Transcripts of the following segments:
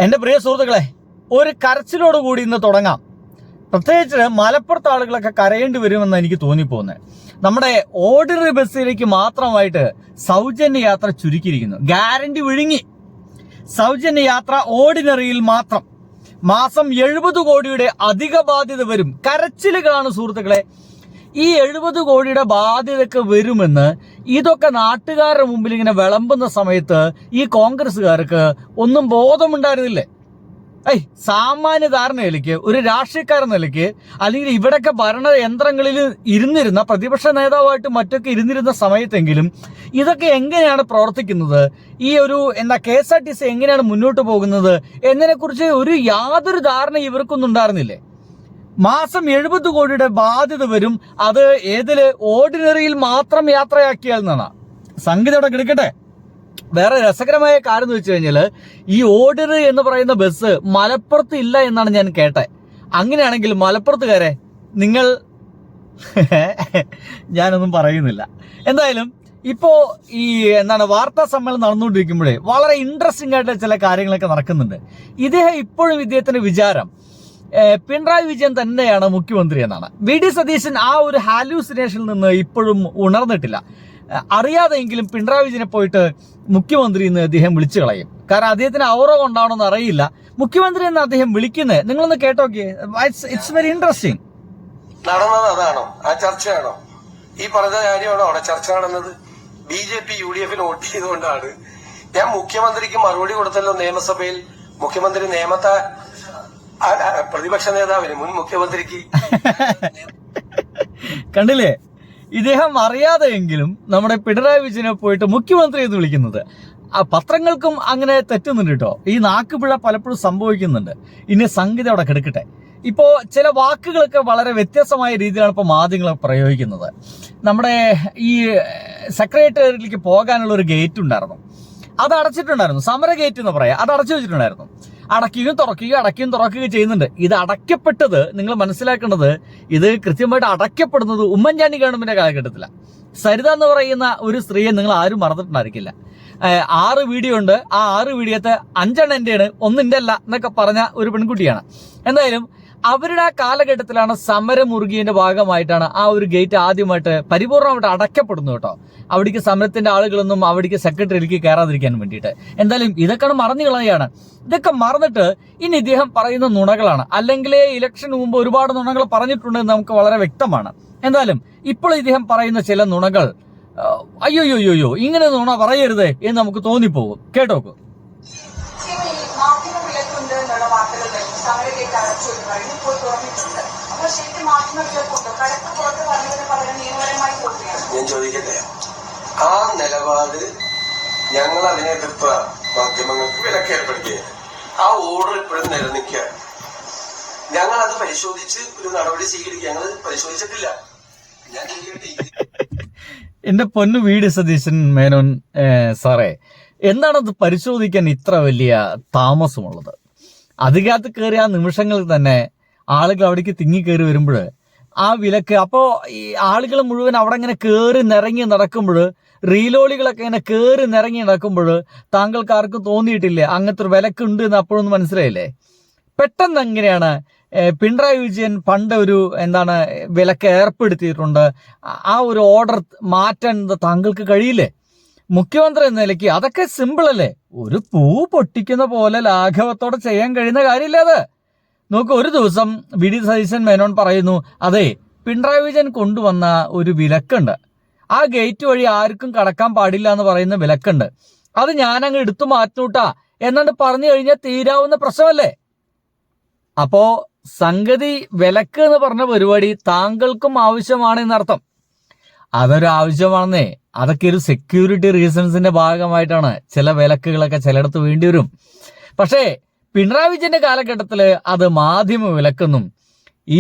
എൻ്റെ പ്രിയ സുഹൃത്തുക്കളെ, ഒരു കരച്ചിലോടുകൂടി ഇന്ന് തുടങ്ങാം. പ്രത്യേകിച്ച് മലപ്പുറത്ത് ആളുകളൊക്കെ കരയേണ്ടി വരുമെന്ന് എനിക്ക് തോന്നിപ്പോകുന്നത്. നമ്മുടെ ഓർഡിനറി ബസ്സിലേക്ക് മാത്രമായിട്ട് സൗജന്യ യാത്ര ചുരുക്കിയിരിക്കുന്നു. ഗ്യാരണ്ടി വിഴുങ്ങി. സൗജന്യ യാത്ര ഓർഡിനറിയിൽ മാത്രം. മാസം 70 കോടിയുടെ അധിക ബാധ്യത വരും. കരച്ചിലുകളാണ് സുഹൃത്തുക്കളെ. ഈ 70 കോടിയുടെ ബാധ്യതയൊക്കെ വരുമെന്ന് ഇതൊക്കെ നാട്ടുകാരുടെ മുമ്പിൽ ഇങ്ങനെ വിളമ്പുന്ന സമയത്ത് ഈ കോൺഗ്രസ്സുകാർക്ക് ഒന്നും ബോധമുണ്ടായിരുന്നില്ലേ? സാമാന്യ ധാരണയിലേക്ക് ഒരു രാഷ്ട്രീയക്കാരൻ നിലയ്ക്ക്, അല്ലെങ്കിൽ ഇവിടൊക്കെ ഭരണയന്ത്രങ്ങളിൽ ഇരുന്നിരുന്ന പ്രതിപക്ഷ നേതാവായിട്ട് മറ്റൊക്കെ ഇരുന്നിരുന്ന സമയത്തെങ്കിലും ഇതൊക്കെ എങ്ങനെയാണ് പ്രവർത്തിക്കുന്നത്, ഈ ഒരു KSRTC എങ്ങനെയാണ് മുന്നോട്ട് പോകുന്നത് എന്നതിനെക്കുറിച്ച് യാതൊരു ധാരണ ഇവർക്കൊന്നും ഉണ്ടായിരുന്നില്ലേ? മാസം 70 കോടിയുടെ ബാധ്യത വരും. അത് ഏതില്? ഓർഡിനറിയിൽ മാത്രം യാത്രയാക്കിയാൽ എന്നാണ്. സംഗതി അവിടെ കിടക്കട്ടെ. വേറെ രസകരമായ കാര്യം എന്ന് വെച്ച് കഴിഞ്ഞാൽ, ഈ ഓർഡിനറി എന്ന് പറയുന്ന ബസ് മലപ്പുറത്ത് ഇല്ല എന്നാണ് ഞാൻ കേട്ടെ. അങ്ങനെയാണെങ്കിൽ മലപ്പുറത്തുകാരെ നിങ്ങൾ ഞാനൊന്നും പറയുന്നില്ല. എന്തായാലും ഇപ്പോ ഈ വാർത്താ സമ്മേളനം നടന്നുകൊണ്ടിരിക്കുമ്പോഴേ വളരെ ഇൻട്രസ്റ്റിംഗ് ആയിട്ട് ചില കാര്യങ്ങളൊക്കെ നടക്കുന്നുണ്ട്. ഇദ്ദേഹത്തിന്റെ വിചാരം പിണറായി വിജയൻ തന്നെയാണ് മുഖ്യമന്ത്രി എന്നാണ്. VD സതീശൻ ആ ഒരു ഹാലൂസിനേഷനിൽ നിന്ന് ഇപ്പോഴും ഉണർന്നിട്ടില്ല. അറിയാതെങ്കിലും പിണറായി വിജയനെ പോയിട്ട് മുഖ്യമന്ത്രി എന്ന് അദ്ദേഹം വിളിച്ചു കളയും. കാരണം അദ്ദേഹത്തിന് ഔറ കൊണ്ടാണെന്ന് അറിയില്ല മുഖ്യമന്ത്രി എന്ന് അദ്ദേഹം വിളിക്കുന്നത്. നിങ്ങളൊന്ന് കേട്ടോക്കിയേ. It's very interesting. നടന്നത് അതാണോ? ആ ചർച്ചയാണോ? ഈ പറഞ്ഞ കാര്യമാണോ അവിടെ ചർച്ച നടന്നത്? BJP UDF വോട്ട് ചെയ്തുകൊണ്ടാണ്. ഞാൻ മുഖ്യമന്ത്രിക്ക് മറുപടി കൊടുത്തല്ലോ നിയമസഭയിൽ. മുഖ്യമന്ത്രി നിയമത്തെ പ്രതിപക്ഷ നേതാവിന്, മുൻ മുഖ്യമന്ത്രിക്ക് കണ്ടില്ലേ? ഇദ്ദേഹം അറിയാതെയെങ്കിലും നമ്മുടെ പിണറായി വിജയനെ പോയിട്ട് മുഖ്യമന്ത്രി എന്ന് വിളിക്കുന്നത്. ആ പത്രങ്ങൾക്കും അങ്ങനെ തെറ്റുന്നുണ്ട് കേട്ടോ. ഈ നാക്കുപിഴ പലപ്പോഴും സംഭവിക്കുന്നുണ്ട്. ഇനി സംഗതി അവിടെ കിടക്കട്ടെ. ഇപ്പോ ചില വാക്കുകളൊക്കെ വളരെ വ്യത്യസ്തമായ രീതിയിലാണ് ഇപ്പോൾ മാധ്യമങ്ങൾ പ്രയോഗിക്കുന്നത്. നമ്മുടെ ഈ സെക്രട്ടേറിയറ്റിലേക്ക് പോകാനുള്ള ഒരു ഗേറ്റ് ഉണ്ടായിരുന്നു, അത് അടച്ചിട്ടുണ്ടായിരുന്നു. സമര ഗേറ്റ് എന്ന് പറയാം, അത് അടച്ചു വെച്ചിട്ടുണ്ടായിരുന്നു. അടയ്ക്കുകയും തുറക്കുകയും ചെയ്യുന്നുണ്ട്. ഇത് അടയ്ക്കപ്പെട്ടത്, നിങ്ങൾ മനസ്സിലാക്കേണ്ടത്, ഇത് കൃത്യമായിട്ട് അടയ്ക്കപ്പെടുന്നത് ഉമ്മൻചാണ്ടി ഗവൺമെന്റിന്റെ കാലഘട്ടത്തിലാണ്. സരിത എന്ന് പറയുന്ന ഒരു സ്ത്രീയെ നിങ്ങൾ ആരും മറന്നിട്ടുണ്ടായിരിക്കില്ല. 6 വീഡിയോ ഉണ്ട്. ആ 6 വീഡിയോത്തെ 5 എന്റെയാണ്, 1 എന്റെ അല്ല എന്നൊക്കെ പറഞ്ഞ ഒരു പെൺകുട്ടിയാണ്. എന്തായാലും അവരുടെ ആ കാലഘട്ടത്തിലാണ് സമരമുറുകിയതിന്റെ ഭാഗമായിട്ടാണ് ആ ഒരു ഗേറ്റ് ആദ്യമായിട്ട് പരിപൂർണമായിട്ട് അടയ്ക്കപ്പെടുന്നു കേട്ടോ. അവിടേക്ക് സമരത്തിന്റെ ആളുകളൊന്നും അവിടേക്ക് സെക്രട്ടറിയിലേക്ക് കയറാതിരിക്കാൻ വേണ്ടിയിട്ട്. എന്തായാലും ഇതൊക്കെ മറന്നു കളയാണ്. ഇതൊക്കെ മറന്നിട്ട് ഇനി ഇദ്ദേഹം പറയുന്ന നുണകളാണ്. അല്ലെങ്കിലേ ഇലക്ഷന് മുമ്പ് ഒരുപാട് നുണകൾ പറഞ്ഞിട്ടുണ്ടെന്ന് നമുക്ക് വളരെ വ്യക്തമാണ്. എന്തായാലും ഇപ്പോൾ ഇദ്ദേഹം പറയുന്ന ചില നുണകൾ, അയ്യോയ്യോയ്യോ ഇങ്ങനെ നുണ പറയരുത് എന്ന് നമുക്ക് തോന്നിപ്പോകും. കേട്ടോക്കൂ. ഞാൻ ചോദിക്കട്ടെ, ആ നിലപാട് ഞങ്ങൾ അതിനെ എതിർത്ത മാധ്യമങ്ങൾക്ക് വിലക്ക് ഏർപ്പെടുത്തിയത്, ആ ഓർഡർ ഇപ്പോഴും നിലനിൽക്കുക. ഞങ്ങൾ അത് പരിശോധിച്ച് ഒരു നടപടി സ്വീകരിക്കുക. ഞങ്ങൾ പരിശോധിച്ചിട്ടില്ല. ഞാൻ എന്റെ പൊന്നു VD സതീശൻ മേനോൻ സാറേ, എന്താണത് പരിശോധിക്കാൻ ഇത്ര വലിയ താമസമുള്ളത്? അധികാരത്ത് കയറിയ ആ നിമിഷങ്ങളിൽ തന്നെ ആളുകൾ അവിടേക്ക് തിങ്ങിക്കയറി വരുമ്പോൾ ആ വിലക്ക്, അപ്പോ ഈ ആളുകൾ മുഴുവൻ അവിടെ ഇങ്ങനെ കയറി നിറങ്ങി നടക്കുമ്പോൾ, റീലോളികളൊക്കെ ഇങ്ങനെ കയറി നിറങ്ങി നടക്കുമ്പോൾ താങ്കൾക്ക് ആർക്കും തോന്നിയിട്ടില്ലേ അങ്ങനത്തെ ഒരു വിലക്കുണ്ട് എന്ന്? അപ്പോഴൊന്നും മനസ്സിലായില്ലേ? പെട്ടെന്ന് എങ്ങനെയാണ് പിണറായി വിജയൻ പണ്ട് ഒരു വിലക്ക് ഏർപ്പെടുത്തിയിട്ടുണ്ട്, ആ ഒരു ഓർഡർ മാറ്റാൻ താങ്കൾക്ക് കഴിയില്ലേ? മുഖ്യമന്ത്രി എന്ന നിലയ്ക്ക് അതൊക്കെ സിമ്പിൾ അല്ലേ? ഒരു പൂ പൊട്ടിക്കുന്ന പോലെ ലാഘവത്തോടെ ചെയ്യാൻ കഴിയുന്ന കാര്യമില്ല അത്. നോക്ക്, ഒരു ദിവസം VD സതീശൻ മേനോൻ പറയുന്നു, അതെ പിണറായി വിജയൻ കൊണ്ടുവന്ന ഒരു വിലക്കുണ്ട്, ആ ഗേറ്റ് വഴി ആർക്കും കടക്കാൻ പാടില്ല എന്ന് പറയുന്ന വിലക്കുണ്ട്, അത് ഞാനങ്ങ് എടുത്തു മാറ്റൂട്ടാ എന്നാണ് പറഞ്ഞു കഴിഞ്ഞാൽ തീരാവുന്ന പ്രശ്നമല്ലേ? അപ്പോ സംഗതി വിലക്ക് എന്ന് പറഞ്ഞ പരിപാടി താങ്കൾക്കും ആവശ്യമാണ് എന്നർത്ഥം. അതൊരു ആവശ്യമാണെന്നേ. അതൊക്കെ ഒരു സെക്യൂരിറ്റി റീസൺസിന്റെ ഭാഗമായിട്ടാണ് ചില വിലക്കുകളൊക്കെ ചിലയിടത്ത് വേണ്ടി വരും. പക്ഷേ പിണറായി വിജയന്റെ കാലഘട്ടത്തില് അത് മാധ്യമ വിലക്കെന്നും,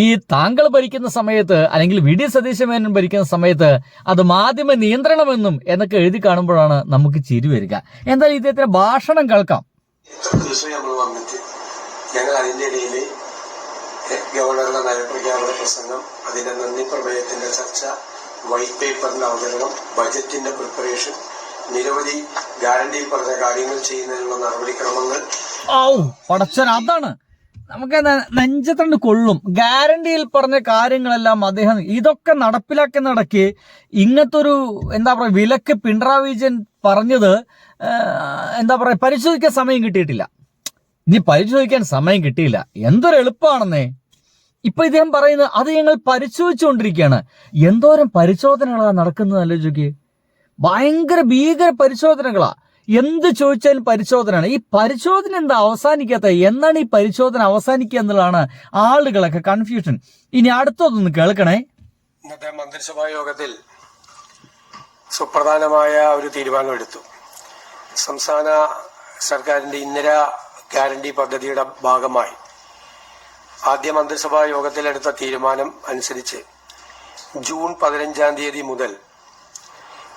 ഈ താങ്കൾ ഭരിക്കുന്ന സമയത്ത് അല്ലെങ്കിൽ VD സതീശൻ മേനോൻ ഭരിക്കുന്ന സമയത്ത് അത് മാധ്യമ നിയന്ത്രണമെന്നും എന്നൊക്കെ എഴുതി കാണുമ്പോഴാണ് നമുക്ക് ചിരി വരിക. എന്തായാലും ഇദ്ദേഹത്തിന്റെ ഭാഷണം കേൾക്കാം. ഞങ്ങൾ അതിന്റെ ഇടയിൽ ഗവർണറുടെ നയപ്രഖ്യാപന പ്രസംഗം, അതിന്റെ നന്ദി പ്രമേയത്തിന്റെ ചർച്ച, വൈറ്റ് പേപ്പറിന്റെ അവതരണം, ബജറ്റിന്റെ പ്രിപ്പറേഷൻ, നിരവധി ഗ്യാരണ്ടിയിൽ പറഞ്ഞ കാര്യങ്ങൾ ചെയ്യുന്നതിനുള്ള നടപടിക്രമങ്ങൾ, പടച്ചൻ, അതാണ് നമുക്ക് നെഞ്ചത്തണ്ട് കൊള്ളും. ഗ്യാരണ്ടിയിൽ പറഞ്ഞ കാര്യങ്ങളെല്ലാം അദ്ദേഹം ഇതൊക്കെ നടപ്പിലാക്കുന്നിടയ്ക്ക് ഇങ്ങനത്തെ ഒരു എന്താ പറയുക വിലക്ക് പിണറായി വിജയൻ പറഞ്ഞത് എന്താ പറയുക പരിശോധിക്കാൻ സമയം കിട്ടിയിട്ടില്ല. ഇനി പരിശോധിക്കാൻ സമയം കിട്ടിയില്ല, എന്തൊരു എളുപ്പമാണെന്നേ. ഇപ്പൊ ഇദ്ദേഹം പറയുന്നത് അത് ഞങ്ങൾ പരിശോധിച്ചുകൊണ്ടിരിക്കുകയാണ്. എന്തോരം പരിശോധനകളാണ് നടക്കുന്നത് ആലോചിക്ക്. ഭയങ്കര ഭീകര പരിശോധനകളാ. എന്ത് ചോദിച്ചാലും പരിശോധനയാണ്. ഈ പരിശോധന എന്താ അവസാനിക്കാത്ത? എന്നാണ് ഈ പരിശോധന അവസാനിക്കുക എന്നുള്ളതാണ് ആളുകളൊക്കെ കൺഫ്യൂഷൻ. ഇനി അടുത്തതൊന്ന് കേൾക്കണേ. ഇന്നത്തെ മന്ത്രിസഭാ യോഗത്തിൽ സുപ്രധാനമായ ഒരു തീരുമാനമെടുത്തു. സംസ്ഥാന സർക്കാരിന്റെ ഇന്ദിരാ ഗ്യാരണ്ടി പദ്ധതിയുടെ ഭാഗമായി ആദ്യ മന്ത്രിസഭാ യോഗത്തിലെടുത്ത തീരുമാനം അനുസരിച്ച് ജൂൺ 15 തീയതി മുതൽ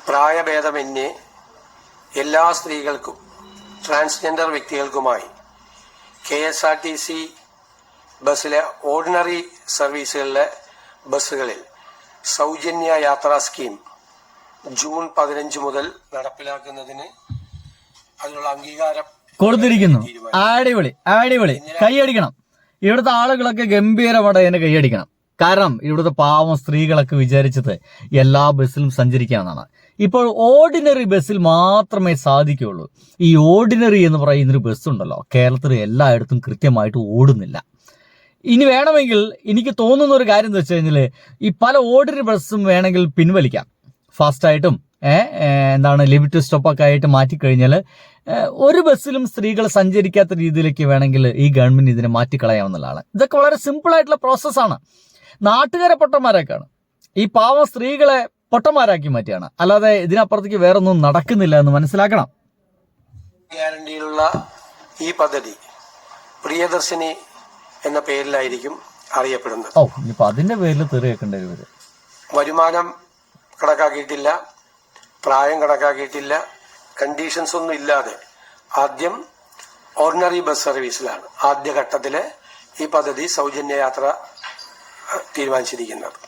പ്രായഭേദമന്യേ എല്ലാ സ്ത്രീകൾക്കും ട്രാൻസ്ജെൻഡർ വ്യക്തികൾക്കുമായി KSRTC ബസ്സിലെ ഓർഡിനറി സർവീസുകളിലെ ബസ്സുകളിൽ സൗജന്യ യാത്രാ സ്കീം ജൂൺ 15 മുതൽ നടപ്പിലാക്കുന്നതിന് അതിനുള്ള അംഗീകാരം കൊടുത്തിരിക്കുന്നു. അടിപൊളി അടിപൊളി, കൈയടിക്കണം. ഇവിടുത്തെ ആളുകളൊക്കെ ഗംഭീരമായിട്ട് അതിനെ കൈയടിക്കണം. കാരണം ഇവിടുത്തെ പാവം സ്ത്രീകളൊക്കെ വിചാരിച്ചത് എല്ലാ ബസ്സിലും സഞ്ചരിക്കാമെന്നാണ്. ഇപ്പോൾ ഓർഡിനറി ബസ്സിൽ മാത്രമേ സാധിക്കുകയുള്ളൂ. ഈ ഓർഡിനറി എന്ന് പറയുന്നൊരു ബസ്സുണ്ടല്ലോ, കേരളത്തിൽ എല്ലായിടത്തും കൃത്യമായിട്ട് ഓടുന്നില്ല. ഇനി വേണമെങ്കിൽ എനിക്ക് തോന്നുന്ന ഒരു കാര്യം എന്ന് വെച്ച് കഴിഞ്ഞാൽ ഈ പല ഓർഡിനറി ബസ്സും വേണമെങ്കിൽ പിൻവലിക്കാം. ഫാസ്റ്റായിട്ടും എന്താണ് ലിമിറ്റ് സ്റ്റോപ്പൊക്കെ ആയിട്ട് മാറ്റിക്കഴിഞ്ഞാൽ ഒരു ബസ്സിലും സ്ത്രീകൾ സഞ്ചരിക്കാത്ത രീതിയിലേക്ക് വേണമെങ്കിൽ ഈ ഗവൺമെന്റ് ഇതിനെ മാറ്റിക്കളയാവുന്നതാണ്. ഇതൊക്കെ വളരെ സിമ്പിൾ ആയിട്ടുള്ള പ്രോസസ്സാണ്. നാട്ടുകാരെ പൊട്ടന്മാരാക്കാണ്, ഈ പാവം സ്ത്രീകളെ പൊട്ടന്മാരാക്കി മാറ്റിയാണ്. അല്ലാതെ ഇതിനപ്പുറത്തേക്ക് വേറൊന്നും നടക്കുന്നില്ല എന്ന് മനസ്സിലാക്കണം. ഗ്യാരണ്ടിയിലുള്ള ഈ പദ്ധതി പ്രിയദർശിനി എന്ന പേരിലായിരിക്കും അറിയപ്പെടുന്നത്. ഇനിയിപ്പോ അതിന്റെ പേരിൽ തെറിയേക്കേണ്ടി വരും. വരുമാനം കണക്കാക്കിയിട്ടില്ല, പ്രായം കണക്കാക്കിയിട്ടില്ല, കണ്ടീഷൻസ് ഒന്നും ഇല്ലാതെ ആദ്യം ഓർഡിനറി ബസ് സർവീസിലാണ് ആദ്യഘട്ടത്തിലെ ഈ പദ്ധതി സൗജന്യ യാത്ര തീരുമാനിച്ചിരിക്കുന്നത്.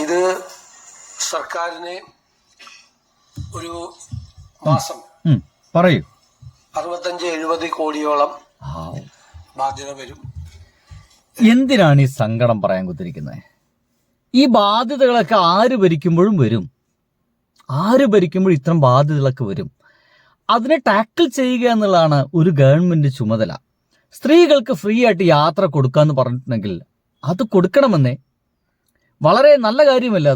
ഇത് സർക്കാരിന് ഒരു മാസം പറയൂ 65-70 കോടിയോളം ബാധ്യത വരും. എന്തിനാണ് ഈ സങ്കടം പറയാൻ കുത്തിരിക്കുന്നത്? ഈ ബാധ്യതകളൊക്കെ ആര് ഭരിക്കുമ്പോഴും വരും. ആര് ഭരിക്കുമ്പോഴും ഇത്തരം ബാധ്യതകളൊക്കെ വരും. അതിനെ ടാക്കിൾ ചെയ്യുക എന്നുള്ളതാണ് ഒരു ഗവൺമെന്റ് ചുമതല. സ്ത്രീകൾക്ക് ഫ്രീ ആയിട്ട് യാത്ര കൊടുക്കാന്ന് പറഞ്ഞിട്ടുണ്ടെങ്കിൽ അത് കൊടുക്കണമെന്നേ. വളരെ നല്ല കാര്യമല്ല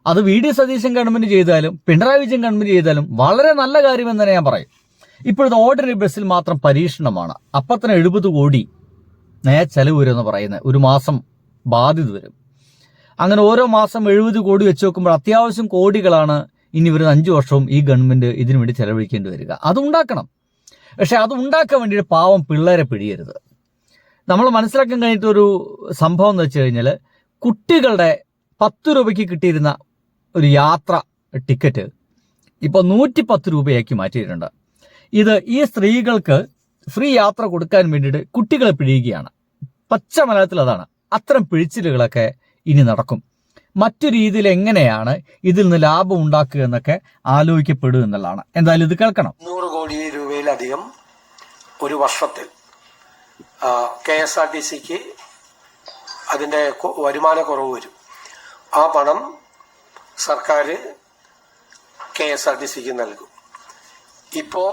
അത് VD സതീശൻ ഗവൺമെന്റ് ചെയ്താലും പിണറായി വിജയൻ ഗവൺമെന്റ് ചെയ്താലും വളരെ നല്ല കാര്യമെന്ന് തന്നെ ഞാൻ പറയും. ഇപ്പോഴത്തെ ഓർഡിനറി ബസ്സിൽ മാത്രം പരീക്ഷണമാണ്. അപ്പം തന്നെ 70 കോടി ചെലവ് വരും എന്ന് പറയുന്നത്. ഒരു മാസം ബാധ്യത വരും. അങ്ങനെ ഓരോ മാസം 70 കോടി വെച്ച് നോക്കുമ്പോൾ അത്യാവശ്യം കോടികളാണ് ഇനി വരുന്ന 5 വർഷവും ഈ ഗവൺമെന്റ് ഇതിനു വേണ്ടി ചെലവഴിക്കേണ്ടി വരിക. അത് ഉണ്ടാക്കണം. പക്ഷെ അത് ഉണ്ടാക്കാൻ വേണ്ടിയിട്ട് പാവം പിള്ളേരെ പിടിയരുത്. നമ്മൾ മനസ്സിലാക്കാൻ കഴിഞ്ഞിട്ടൊരു സംഭവം എന്ന് വെച്ച് കഴിഞ്ഞാൽ കുട്ടികളുടെ 10 രൂപയ്ക്ക് കിട്ടിയിരുന്ന ഒരു യാത്ര ടിക്കറ്റ് ഇപ്പോൾ 110 രൂപയാക്കി മാറ്റിയിട്ടുണ്ട്. ഇത് ഈ സ്ത്രീകൾക്ക് ഫ്രീ യാത്ര കൊടുക്കാൻ വേണ്ടിയിട്ട് കുട്ടികളെ പിഴിയുകയാണ്. പച്ച മലയാളത്തിൽ അതാണ്. അത്തരം പിഴിച്ചിലുകളൊക്കെ ഇനി നടക്കും. മറ്റു രീതിയിൽ എങ്ങനെയാണ് ഇതിൽ നിന്ന് ലാഭം ഉണ്ടാക്കുക എന്നൊക്കെ ആലോചിക്കപ്പെടുക എന്നുള്ളതാണ്. എന്തായാലും ഇത് കേൾക്കണം. 100 കോടി രൂപയിലധികം ഒരു വർഷത്തിൽ KSRTCക്ക് അതിന്റെ വരുമാന കുറവ് വരും. ആ പണം സർക്കാർ KSRTCക്ക് നൽകും. ഇപ്പോ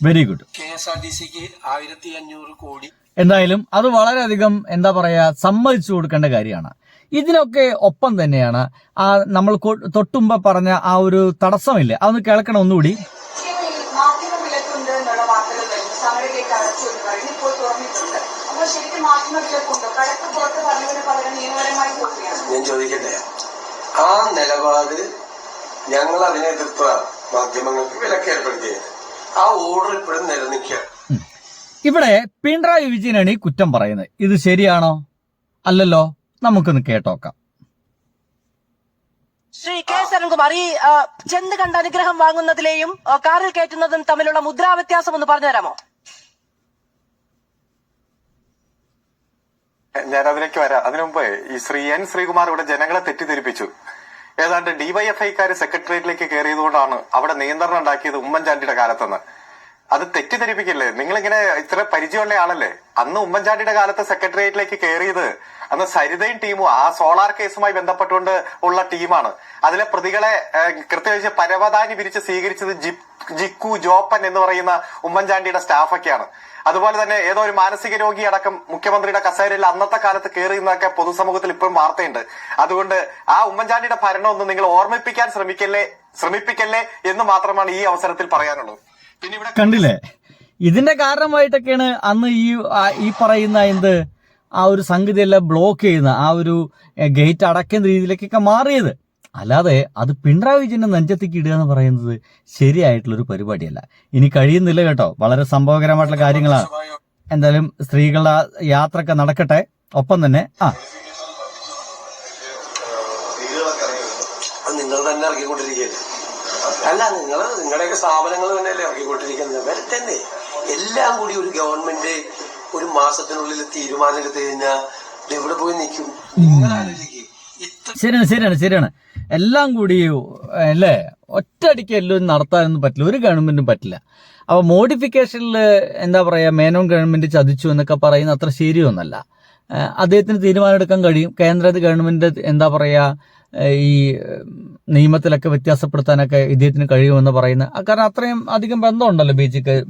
വെരി ഗുഡ്. KSRTCക്ക് 1500 കോടി. എന്തായാലും അത് വളരെയധികം എന്താ പറയാ സമ്മതിച്ചു കൊടുക്കേണ്ട കാര്യമാണ്. ഇതിനൊക്കെ ഒപ്പം തന്നെയാണ് നമ്മൾ തൊട്ടുമ്പോ പറഞ്ഞ ആ ഒരു തടസ്സമില്ലേ, അതൊന്ന് കേൾക്കണം ഒന്നുകൂടി. ഞാൻ ചോദിക്കട്ടെ, ആ നിലപാട് ഞങ്ങൾ അതിനെ എതിർത്ത മാധ്യമങ്ങൾക്ക് വിലക്ക് ഏർപ്പെടുത്തിയത് ആ ഓർഡർ ഇപ്പോഴും നിലനിൽക്കുകയാണ്. ഇവിടെ പിണറായി വിജയനാണ് ഈ കുറ്റം പറയുന്നത്. ഇത് ശരിയാണോ? അല്ലല്ലോ. നമുക്കൊന്ന് കേട്ടോക്കാം. ശ്രീ കെ സരൺകുമാർ, ഈ ചെന്ന് കണ്ട അനുഗ്രഹം വാങ്ങുന്നതിലെയും കാറിൽ കയറ്റുന്നതും തമ്മിലുള്ള മുദ്രാവ്യത്യാസം ഒന്ന് പറഞ്ഞു തരാമോ? ഞാൻ അതിലേക്ക് വരാം. അതിനുമുമ്പ് ഈ N. ശ്രീകുമാർ ഇവിടെ ജനങ്ങളെ തെറ്റിദ്ധരിപ്പിച്ചു. ഏതാണ്ട് DYFIക്കാര് സെക്രട്ടേറിയറ്റിലേക്ക് കയറിയതുകൊണ്ടാണ് അവിടെ നിയന്ത്രണം ഉണ്ടാക്കിയത് ഉമ്മൻചാണ്ടിയുടെ കാലത്തെന്ന്. അത് തെറ്റിദ്ധരിപ്പിക്കല്ലേ? നിങ്ങളിങ്ങനെ ഇത്ര പരിചയമുള്ള ആളല്ലേ? അന്ന് ഉമ്മൻചാണ്ടിയുടെ കാലത്ത് സെക്രട്ടേറിയറ്റിലേക്ക് കയറിയത് അന്ന് സരിതയും ടീമും ആ സോളാർ കേസുമായി ബന്ധപ്പെട്ടുകൊണ്ട് ഉള്ള ടീമാണ്. അതിലെ പ്രതികളെ കൃത്യമായി പരവതാനി വിരിച്ച് സ്വീകരിച്ചത് ജിക്കു ജോപ്പൻ എന്ന് പറയുന്ന ഉമ്മൻചാണ്ടിയുടെ സ്റ്റാഫൊക്കെയാണ്. അതുപോലെ തന്നെ ഏതോ ഒരു മാനസിക രോഗി അടക്കം മുഖ്യമന്ത്രിയുടെ കസേരയിൽ അന്നത്തെ കാലത്ത് കയറി എന്നൊക്കെ പൊതുസമൂഹത്തിൽ ഇപ്പോഴും വാർത്തയുണ്ട്. അതുകൊണ്ട് ആ ഉമ്മൻചാണ്ടിയുടെ ഭരണം ഒന്ന് നിങ്ങൾ ഓർമ്മിപ്പിക്കാൻ ശ്രമിപ്പിക്കല്ലേ എന്ന് മാത്രമാണ് ഈ അവസരത്തിൽ പറയാനുള്ളത്. പിന്നെ ഇവിടെ കണ്ടില്ലേ, ഇതിന്റെ കാരണമായിട്ടൊക്കെയാണ് അന്ന് ഈ പറയുന്ന ആ ഒരു സംഗതിയെല്ലാം ബ്ലോക്ക് ചെയ്യുന്ന ആ ഒരു ഗേറ്റ് അടയ്ക്കുന്ന രീതിയിലേക്കൊക്കെ മാറിയത്. അല്ലാതെ അത് പിണറായി വിജയന്റെ നെഞ്ചത്തേക്ക് ഇടുക എന്ന് പറയുന്നത് ശരിയായിട്ടുള്ളൊരു പരിപാടിയല്ല. ഇനി കഴിയുന്നില്ല കേട്ടോ, വളരെ സംഭവകരമായിട്ടുള്ള കാര്യങ്ങളാണ്. എന്തായാലും സ്ത്രീകളുടെ യാത്രയൊക്കെ നടക്കട്ടെ. ഒപ്പം തന്നെ നിങ്ങൾ തന്നെ ഇറക്കിക്കൊണ്ടിരിക്കുകയല്ലേ? അല്ല, നിങ്ങളുടെയൊക്കെ സ്ഥാപനങ്ങൾ തന്നെയല്ലേ ഇറക്കിക്കൊണ്ടിരിക്കുന്നത്? വരെ തന്നെ എല്ലാം കൂടി ഒരു ഗവൺമെന്റ് ഒരു മാസത്തിനുള്ളിൽ തീരുമാനം എടുത്തു കഴിഞ്ഞാൽ എവിടെ പോയി നിൽക്കും? നിങ്ങൾ ആലോചിക്കുക. ശരിയാണ്. എല്ലാം കൂടി അല്ലേ ഒറ്റയടിക്ക് എല്ലാം നടത്താനൊന്നും പറ്റില്ല, ഒരു ഗവൺമെന്റും പറ്റില്ല. അപ്പൊ മോഡിഫിക്കേഷനിൽ മേനോൻ ഗവൺമെന്റ് ചതിച്ചു എന്നൊക്കെ പറയുന്ന അത്ര ശരിയൊന്നല്ല. അദ്ദേഹത്തിന് തീരുമാനമെടുക്കാൻ കഴിയും. കേന്ദ്ര ഗവൺമെന്റ് ഈ നിയമത്തിലൊക്കെ വ്യത്യാസപ്പെടുത്താനൊക്കെ ഇദ്ദേഹത്തിന് കഴിയുമെന്ന് പറയുന്ന കാരണം അത്രയും അധികം ബന്ധമുണ്ടല്ലോ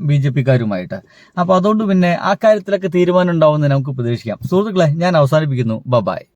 BJP-ക്കാരുമായിട്ട്. അപ്പൊ അതുകൊണ്ട് പിന്നെ ആ കാര്യത്തിലൊക്കെ തീരുമാനം ഉണ്ടാവുമെന്ന് നമുക്ക് പ്രതീക്ഷിക്കാം. സുഹൃത്തുക്കളെ, ഞാൻ അവസാനിപ്പിക്കുന്നു. ബൈ.